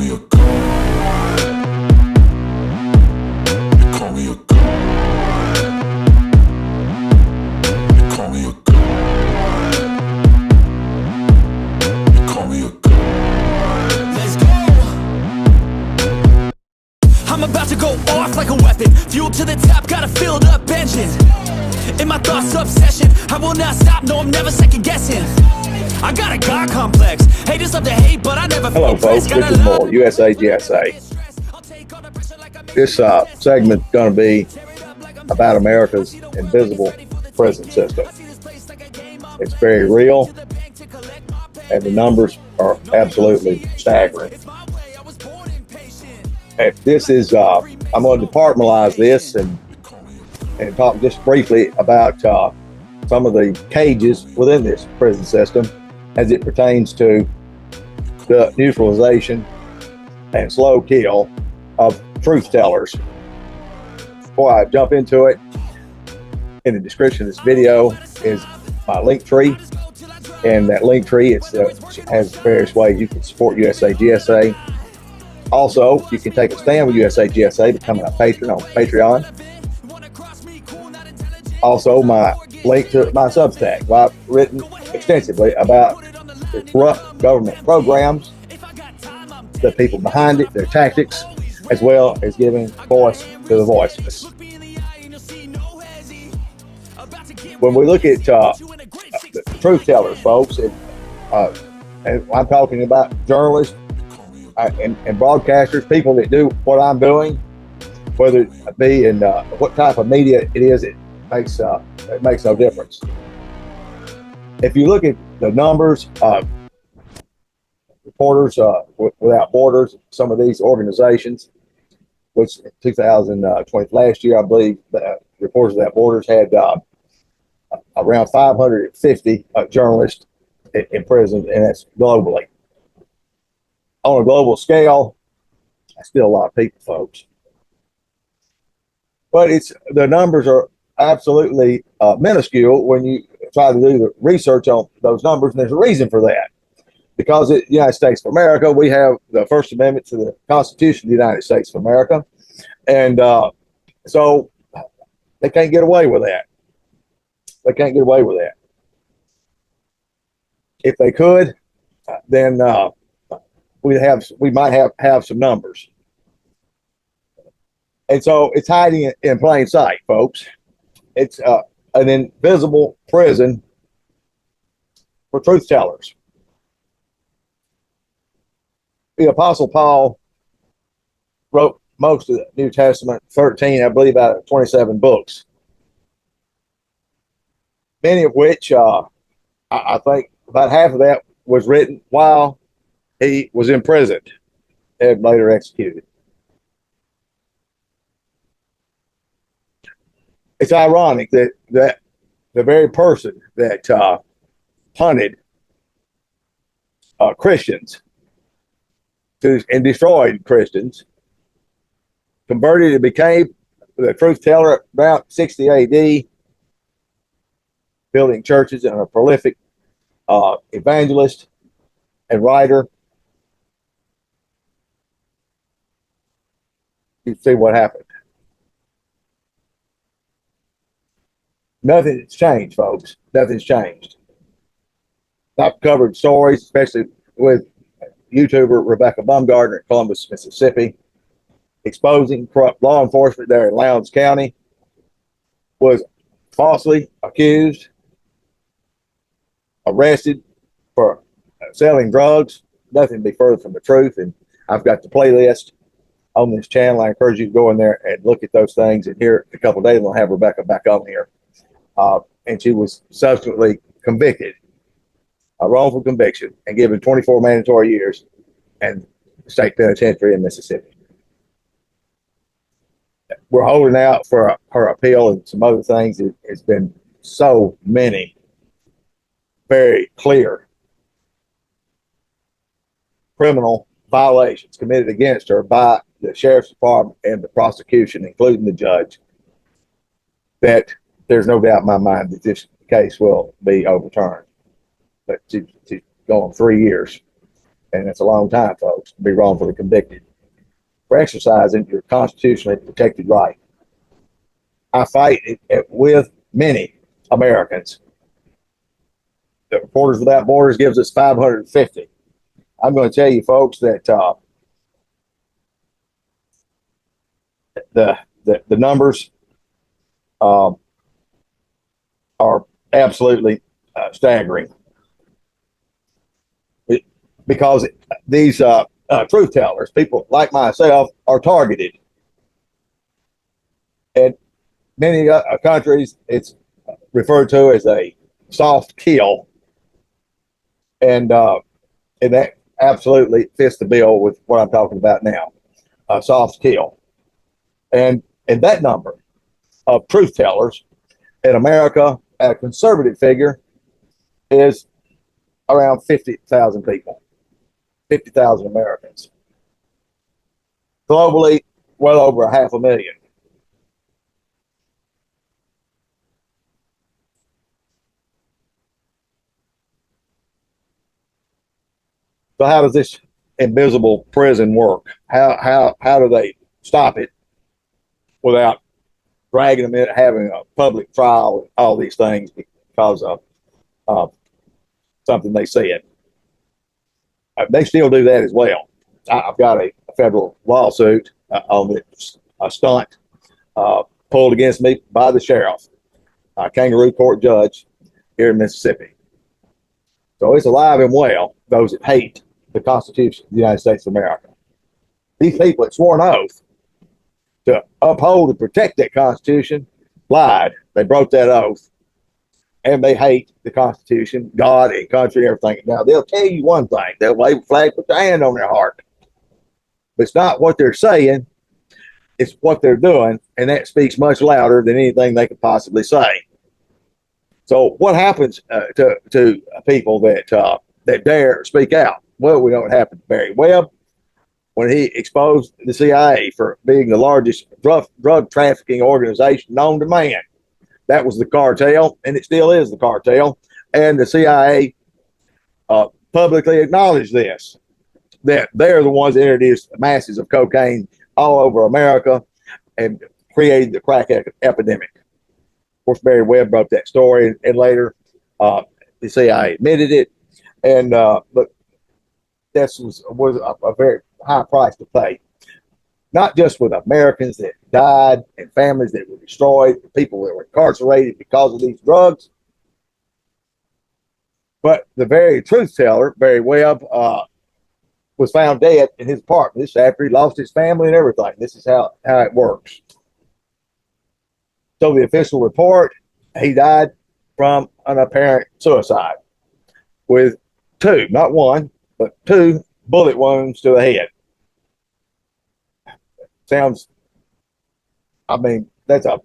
me a god. They call me a god. They call me a god. They call me a god. Let's go. I'm about to go off like a weapon. Fuel to the top, got a filled up engine. In my thoughts, obsession. I will not stop, no, I'm never second guessing. I got a God complex. Haters love to hate, but I never. Hello, folks. This is more USA GSA. This segment's going to be about America's invisible prison system. It's very real, and the numbers are absolutely staggering. And this is, I'm going to departmentalize this and talk just briefly about some of the cages within this prison system as it pertains to the neutralization and slow kill of truth tellers. Before I jump into it, in the description of this video is my link tree, and that link tree has various ways you can support USA GSA. Also, you can take a stand with USA GSA, becoming a patron on Patreon. Also, my link to my Substack, where I've written extensively about the corrupt government programs, the people behind it, their tactics, as well as giving voice to the voiceless. When we look at the truth tellers, folks, and I'm talking about journalists and broadcasters, people that do what I'm doing, whether it be in what type of media it is, it makes no difference. If you look at the numbers, Reporters Without Borders, some of these organizations, which in 2020, last year, I believe, Reporters Without Borders had around 550 journalists in prison, and that's globally. On a global scale, that's still a lot of people, folks. But the numbers are absolutely minuscule when you try to do the research on those numbers, and there's a reason for that. Because in the United States of America, we have the First Amendment to the Constitution of the United States of America, and so they can't get away with that. They can't get away with that. If they could, then we might have some numbers. And so it's hiding in plain sight, folks. It's an invisible prison for truth tellers. The Apostle Paul wrote most of the New Testament, 13, I believe, out of 27 books. Many of which, I think about half of that was written while he was imprisoned and later executed. It's ironic that the very person that hunted Christians and destroyed Christians, converted and became the truth teller about 60 AD, building churches, and a prolific evangelist and writer. You see what happened. Nothing's changed, folks. Nothing's changed. I've covered stories, especially with YouTuber Rebecca Baumgartner in Columbus, Mississippi, exposing corrupt law enforcement there in Lowndes County, was falsely accused, arrested for selling drugs. Nothing to be further from the truth. And I've got the playlist on this channel. I encourage you to go in there and look at those things. And here in a couple of days, we'll have Rebecca back on here. And she was subsequently convicted, a wrongful conviction, and given 24 mandatory years and state penitentiary in Mississippi. We're holding out for her appeal and some other things. It's been so many very clear criminal violations committed against her by the sheriff's department and the prosecution, including the judge, that there's no doubt in my mind that this case will be overturned. But she's going 3 years and it's a long time, folks, to be wrongfully convicted for exercising your constitutionally protected right. I fight it with many Americans. The Reporters Without Borders gives us 550. I'm going to tell you, folks, that the numbers are absolutely staggering, because these truth tellers, people like myself, are targeted. And many countries, it's referred to as a soft kill, and that absolutely fits the bill with what I'm talking about now, a soft kill. And that number of truth tellers in America, at a conservative figure, is around 50,000 people, 50,000 Americans. Globally, well over 500,000. So how does this invisible prison work? How do they stop it without dragging them in, having a public trial, and all these things because of something they said? They still do that as well. I've got a federal lawsuit on a stunt pulled against me by the sheriff, a kangaroo court judge here in Mississippi. So it's alive and well, those that hate the Constitution of the United States of America. These people that swore an oath to uphold and protect that Constitution lied. They broke that oath, and they hate the Constitution, God, and country, and everything. Now, they'll tell you one thing. They'll wave a flag, put their hand on their heart. But it's not what they're saying. It's what they're doing, and that speaks much louder than anything they could possibly say. So what happens to people that dare speak out? Well, we know what happened to Barry Webb when he exposed the CIA for being the largest drug trafficking organization known to man. That was the cartel, and it still is the cartel. And the CIA publicly acknowledged this, that they're the ones that introduced masses of cocaine all over America and created the crack epidemic. Of course, Barry Webb broke that story, and later the CIA admitted it. And but this was a very high price to pay, not just with Americans that died and families that were destroyed, people that were incarcerated because of these drugs, but the very truth teller, Barry Webb, was found dead in his apartment. This after he lost his family and everything. This is how it works. So the official report, he died from an apparent suicide with two, not one, but two bullet wounds to the head. Sounds, I mean, that's of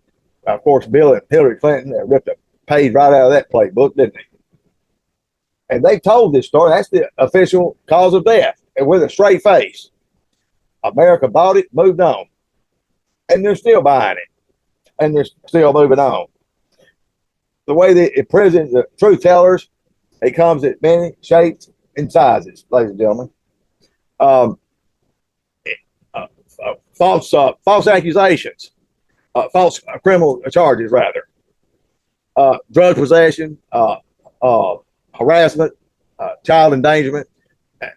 course, Bill and Hillary Clinton ripped a page right out of that playbook, didn't they? And they told this story. That's the official cause of death, and with a straight face. America bought it, moved on, and they're still buying it, and they're still moving on. The way they imprison the truth tellers, it comes in many shapes and sizes, ladies and gentlemen. False accusations, false criminal charges, rather. Drug possession, harassment, child endangerment.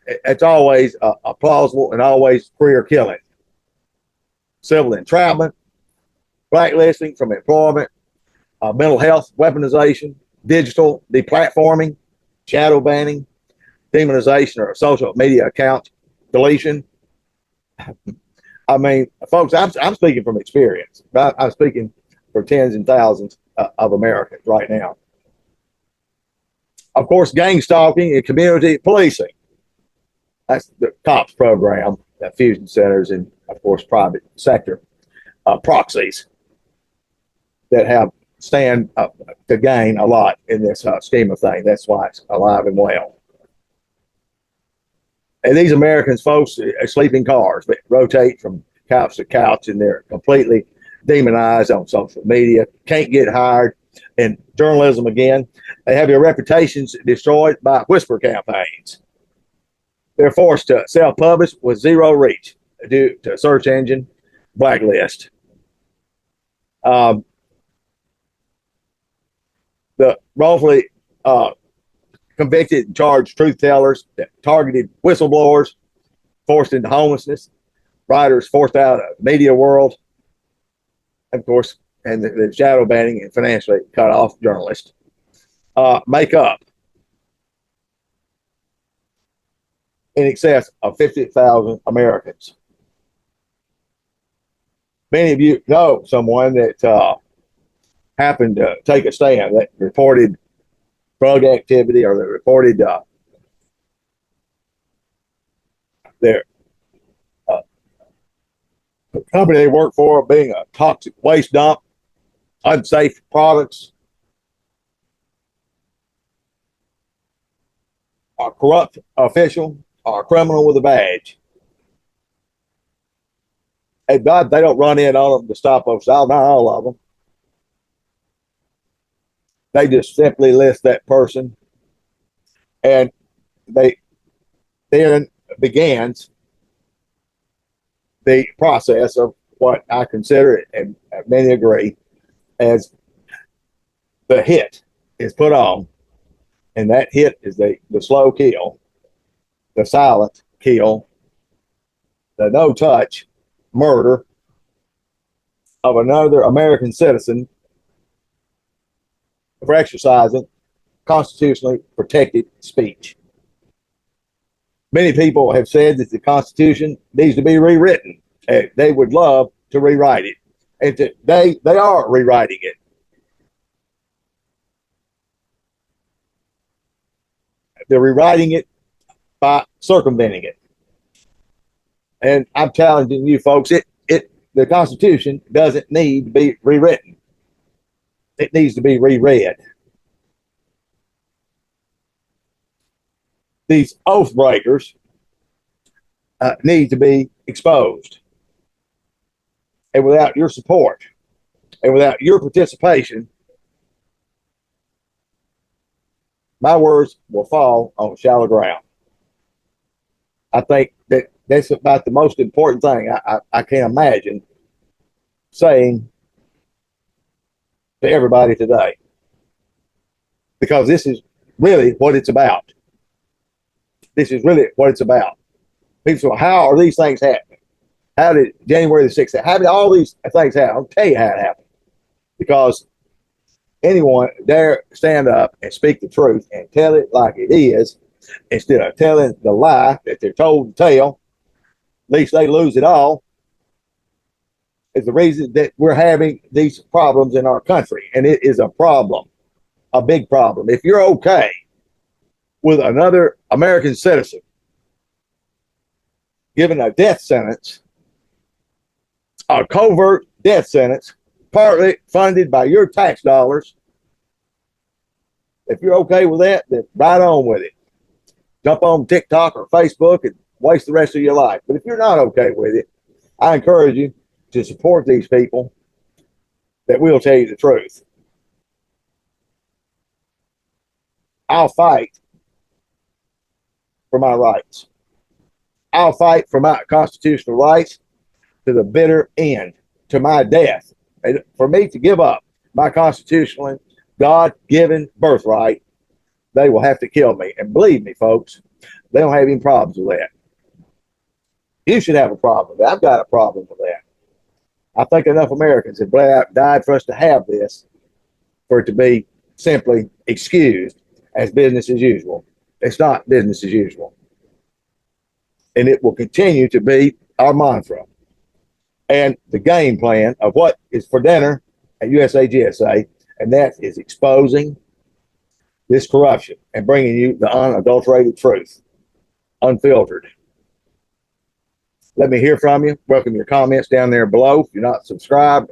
It's always a plausible and always career killing. Civil entrapment, blacklisting from employment, mental health weaponization, digital deplatforming, shadow banning, demonization or social media account deletion. I mean, folks, I'm speaking from experience. I'm speaking for tens and thousands of Americans right now. Of course, gang stalking and community policing. That's the COPS program, fusion centers, and of course, private sector proxies that have stand to gain a lot in this scheme of things. That's why it's alive and well. And these Americans, folks, sleep in cars. They rotate from couch to couch, and they're completely demonized on social media. Can't get hired in journalism again. They have their reputations destroyed by whisper campaigns. They're forced to self-publish with zero reach due to search engine blacklist. The wrongfully convicted and charged truth-tellers that targeted whistleblowers, forced into homelessness, writers forced out of the media world, of course, and the shadow banning and financially cut off journalists make up in excess of 50,000 Americans. Many of you know someone that happened to take a stand that reported drug activity, or that reported their the company they work for being a toxic waste dump, unsafe products, a corrupt official, or a criminal with a badge. Hey, God, they don't run in on them to stop us out, not all of them. They just simply list that person, and they then begins the process of what I consider, and many agree, as the hit is put on, and that hit is the slow kill, the silent kill, the no-touch murder of another American citizen for exercising constitutionally protected speech. Many people have said that the Constitution needs to be rewritten. They would love to rewrite it. And today they are rewriting it. They're rewriting it by circumventing it. And I'm challenging you folks, the Constitution doesn't need to be rewritten. It needs to be reread. These oath breakers need to be exposed. And without your support and without your participation, my words will fall on shallow ground. I think that that's about the most important thing I can imagine saying to everybody today, because this is really what it's about. This is really what it's about. People say, well, how are these things happening? How did January the 6th, how did all these things happen? I'll tell you how it happened. Because anyone dare stand up and speak the truth and tell it like it is, instead of telling the lie that they're told to tell, at least they lose it all, is the reason that we're having these problems in our country. And it is a problem, a big problem. If you're okay with another American citizen given a death sentence, a covert death sentence, partly funded by your tax dollars, if you're okay with that, then right on with it. Jump on TikTok or Facebook and waste the rest of your life. But if you're not okay with it, I encourage you to support these people that will tell you the truth. I'll fight for my rights. I'll fight for my constitutional rights to the bitter end, to my death. And for me to give up my constitutionally God-given birthright, they will have to kill me. And believe me, folks, they don't have any problems with that. You should have a problem with that. I've got a problem with that. I think enough Americans have died for us to have this, for it to be simply excused as business as usual. It's not business as usual. And it will continue to be our mantra. And the game plan of what is for dinner at USA GSA, and that is exposing this corruption and bringing you the unadulterated truth, unfiltered. Let me hear from you. Welcome your comments down there below. If you're not subscribed,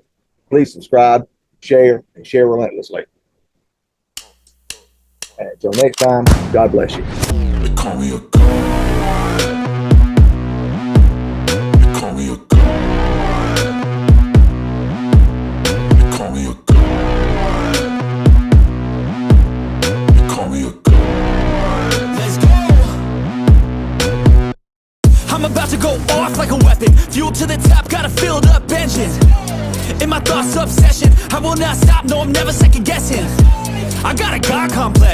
please subscribe, share, and share relentlessly. And until next time, God bless you. They call me a god. They call me a god. They call me a god. They call me a god. Let's go. I'm about to go off like a weapon. Fuel to the top, got a filled up engine. In my thoughts, obsession, I will not stop, no, I'm never second guessing. I got a God complex,